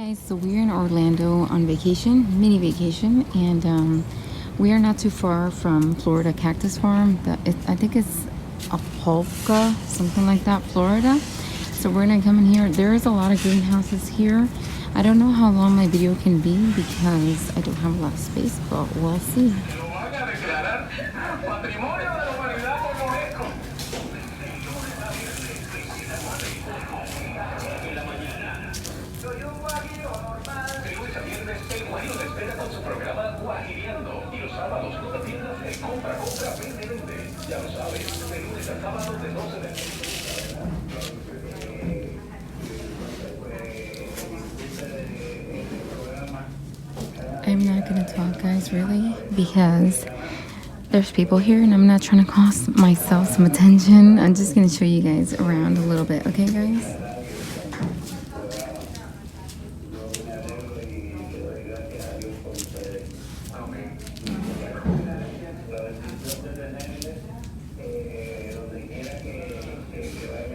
Guys, so we're in Orlando on vacation, mini vacation, and we are not too far from Florida Cactus Farm. I think it's Apopka, something like that, Florida. So we're gonna come in here. There is a lot of greenhouses here. I don't know how long my video can be because I don't have a lot of space, but we'll see. I'm not gonna talk, guys, really, because there's people here and I'm not trying to cost myself some attention. I'm just gonna show you guys around a little bit, okay, guys?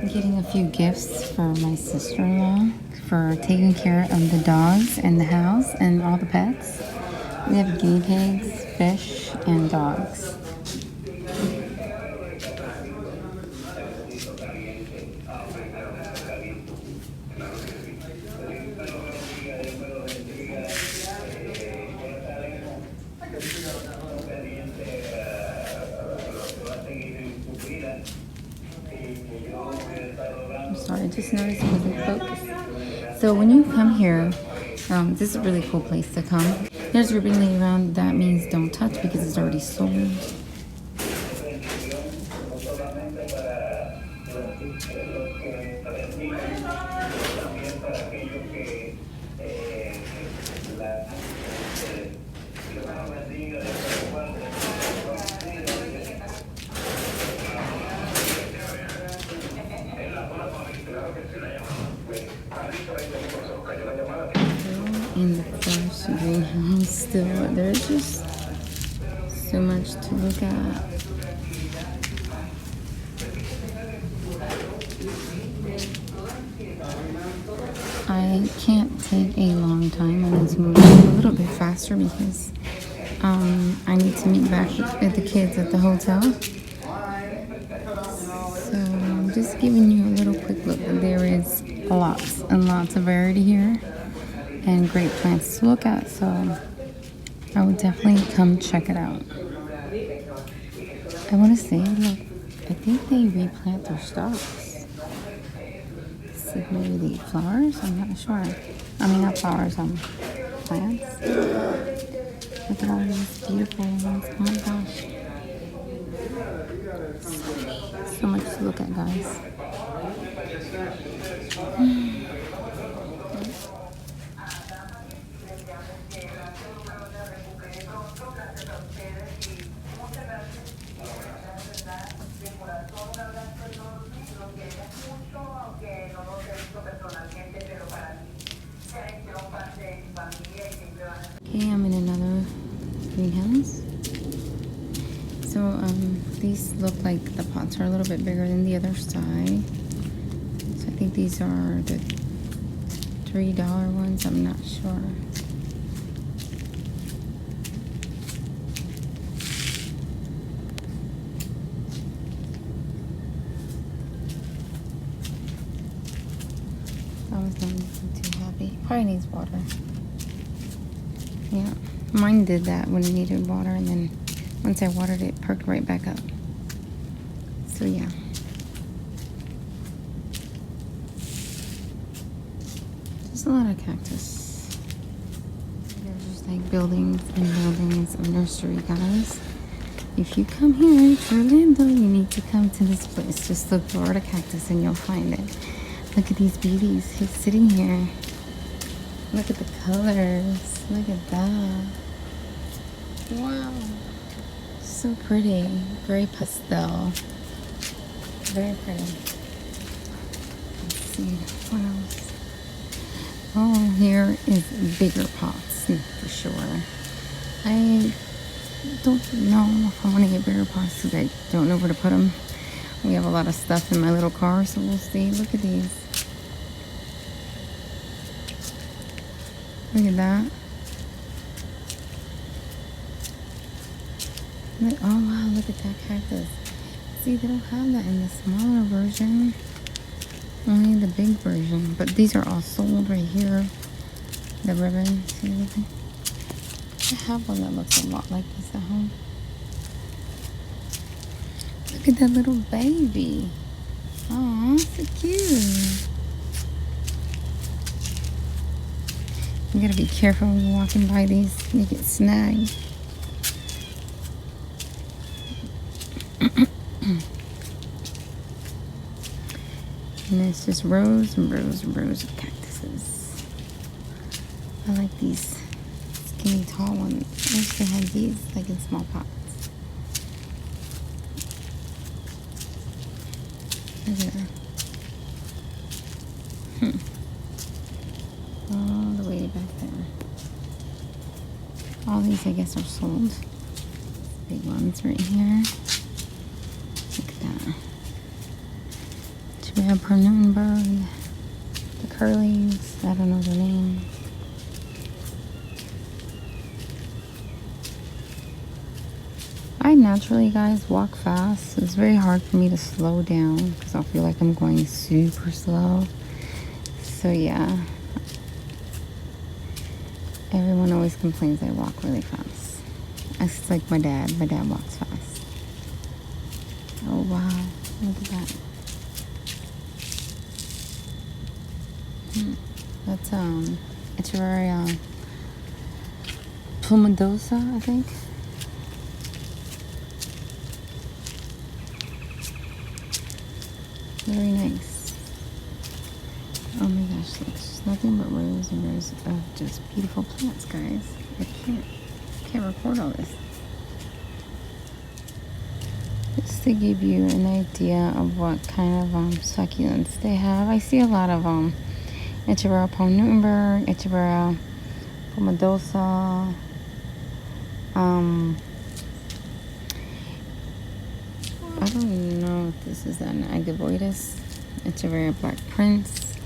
I'm getting a few gifts for my sister-in-law for taking care of the dogs and the house and all the pets. We have guinea pigs, fish, and dogs. I'm sorry, I just noticed it wasn't focused. So when you come here, this is a really cool place to come. There's ribbon laying around. That means don't touch because it's already sold. In the first greenhouse still, there's just so much to look at. I can't take a long time. I need to move a little bit faster because I need to meet back with the kids at the hotel. So I'm just giving you a little quick look. There is lots and lots of variety here and great plants to look at, so I would definitely come check it out. I want to say, look, I think they replant their stalks. So maybe they eat flowers? I'm not sure. I mean, not flowers, plants. Look at all these beautiful ones. Oh my gosh. So much to look at, guys. Okay, I'm in another greenhouse. So these look like the pots are a little bit bigger than the other side. So I think these are the $3 ones. I'm not sure. That was not too happy. Probably needs water. Yeah, mine did that when it needed water, and then once I watered it, perked right back up. So yeah. There's a lot of cactus. There's just like buildings and buildings of nursery, guys. If you come here to Orlando, you need to come to this place. Just look Florida Cactus and you'll find it. Look at these beauties. He's sitting here. Look at the colors. Look at that. Wow. So pretty. Gray pastel. Very pretty. Let's see. What else? Oh, here is bigger pots for sure. I don't know if I want to get bigger pots because I don't know where to put them. We have a lot of stuff in my little car, so we'll see. Look at these. Look at that. Look, oh wow, look at that cactus. See, they don't have that in the smaller version. Only the big version. But these are all sold right here. The ribbon. See everything? I have one that looks a lot like this at home. Look at that little baby. Aw, so cute. You gotta be careful when you're walking by these. You get snagged. And it's just rows and rows and rows of cactuses. I like these skinny tall ones. I wish they had these like in small pots. Look at that. All the way back there. All these I guess are sold. Big ones right here. Look at that. We have Newtonberg, the Curlies, I don't know their name. I naturally, guys, walk fast. It's very hard for me to slow down because I'll feel like I'm going super slow. So yeah, everyone always complains I walk really fast. It's like my dad. My dad walks fast. Oh wow, look at that. That's Echeveria plumosa, I think. Very nice. Oh my gosh, there's nothing but rows and rows of just beautiful plants, guys. I can't record all this. Just to give you an idea of what kind of succulents they have. I see a lot of Echeveria Newtonberg, Echeveria plumosa, I don't know if this is an agavoides, Echeveria Black Prince.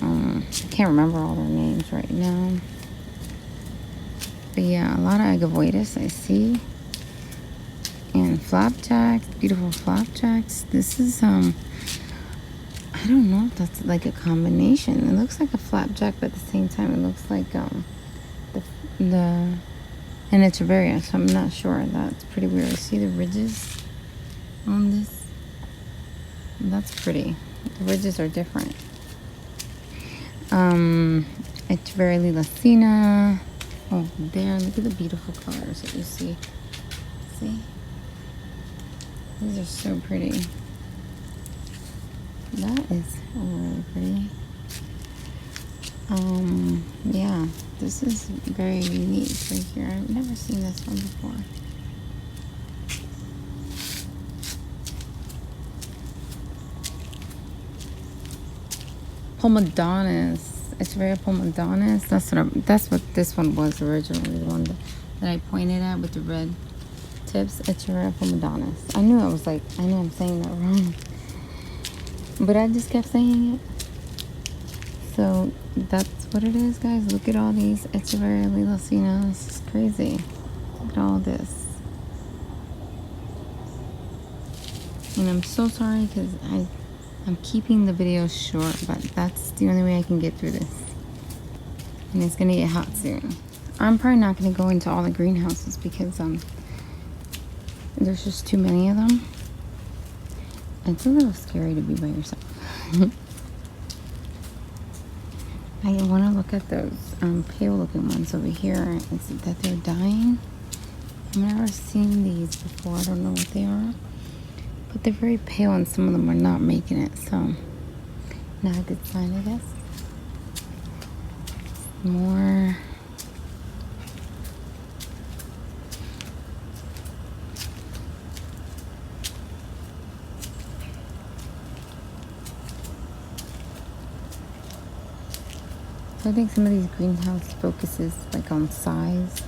I can't remember all their names right now. But yeah, a lot of agavoides I see. And flapjacks, beautiful flapjacks. This is I don't know if that's like a combination. It looks like a flapjack, but at the same time, it looks like an Echeveria. So I'm not sure. That's pretty weird. See the ridges on this? That's pretty. The ridges are different. Echeveria lilacina. Oh, there! Look at the beautiful colors that you see. See? These are so pretty. That is really pretty. Yeah, this is very unique right here. I've never seen this one before. Pomodonis. It's very Pomodonis. That's what this one was originally. The one that I pointed at with the red tips. Echeveria Pomodonis. I knew I'm saying that wrong. But I just kept saying it. So that's what it is, guys. Look at all these Echeveria lilacina. This is crazy. Look at all this. And I'm so sorry because I'm keeping the video short, but that's the only way I can get through this. And it's gonna get hot soon. I'm probably not gonna go into all the greenhouses because there's just too many of them. It's a little scary to be by yourself. I want to look at those pale looking ones over here. Is it that they're dying? I've never seen these before. I don't know what they are. But they're very pale and some of them are not making it. So, not a good sign, I guess. More. I think some of these greenhouse focuses like on size.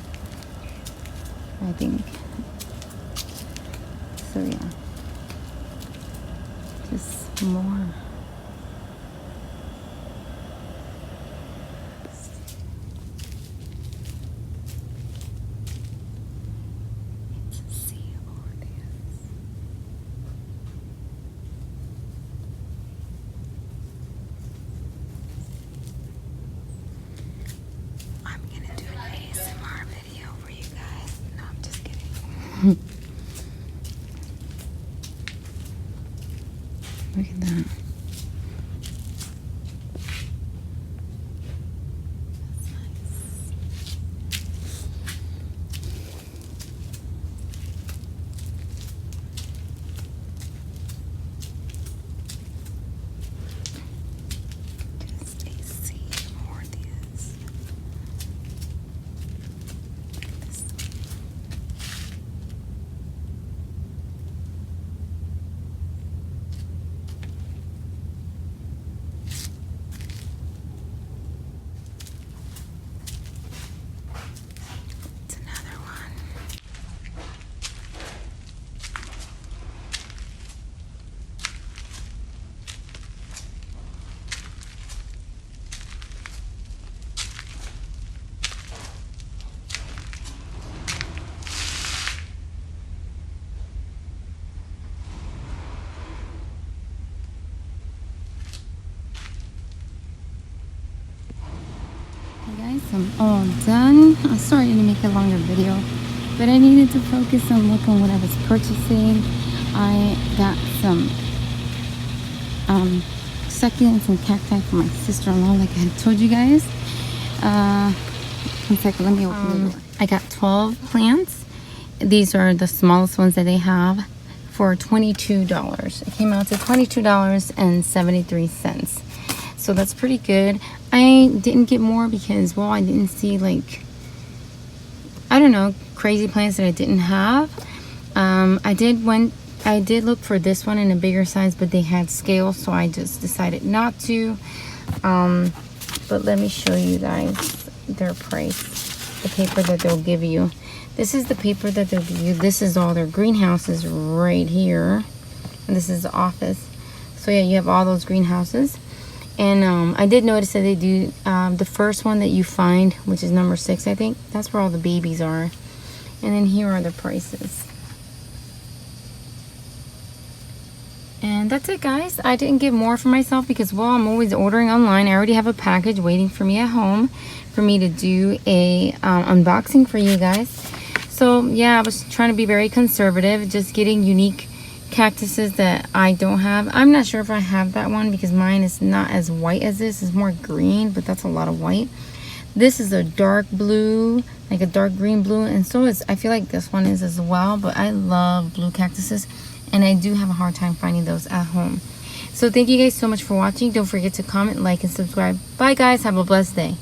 I think. So yeah. Just more. Look at that. Guys, I'm all done. I'm sorry to make a longer video, but I needed to focus on look on what I was purchasing. I got some succulents and cacti for my sister-in-law, like I had told you guys. One second, let me open the door. I got 12 plants. These are the smallest ones that they have for $22. It came out to $22.73. So that's pretty good. I didn't get more because, well, I didn't see, like, I don't know, crazy plants that I didn't have. I did look for this one in a bigger size, but they had scales, so I just decided not to. But let me show you guys their price, the paper that they'll give you. This is the paper that they'll give you. This is all their greenhouses right here, and this is the office. So yeah, you have all those greenhouses. And I did notice that they do the first one that you find, which is number 6, I think. That's where all the babies are. And then here are the prices. And that's it, guys. I didn't get more for myself because, well, I'm always ordering online. I already have a package waiting for me at home for me to do a unboxing for you guys. So yeah, I was trying to be very conservative, just getting unique cactuses that I don't have. I'm not sure if I have that one because mine is not as white as this. It's more green, but that's a lot of white. This is a dark blue, like a dark green blue, and so is, I feel like this one is as well. But I love blue cactuses, and I do have a hard time finding those at home. So thank you guys so much for watching. Don't forget to comment, like, and subscribe. Bye guys, have a blessed day.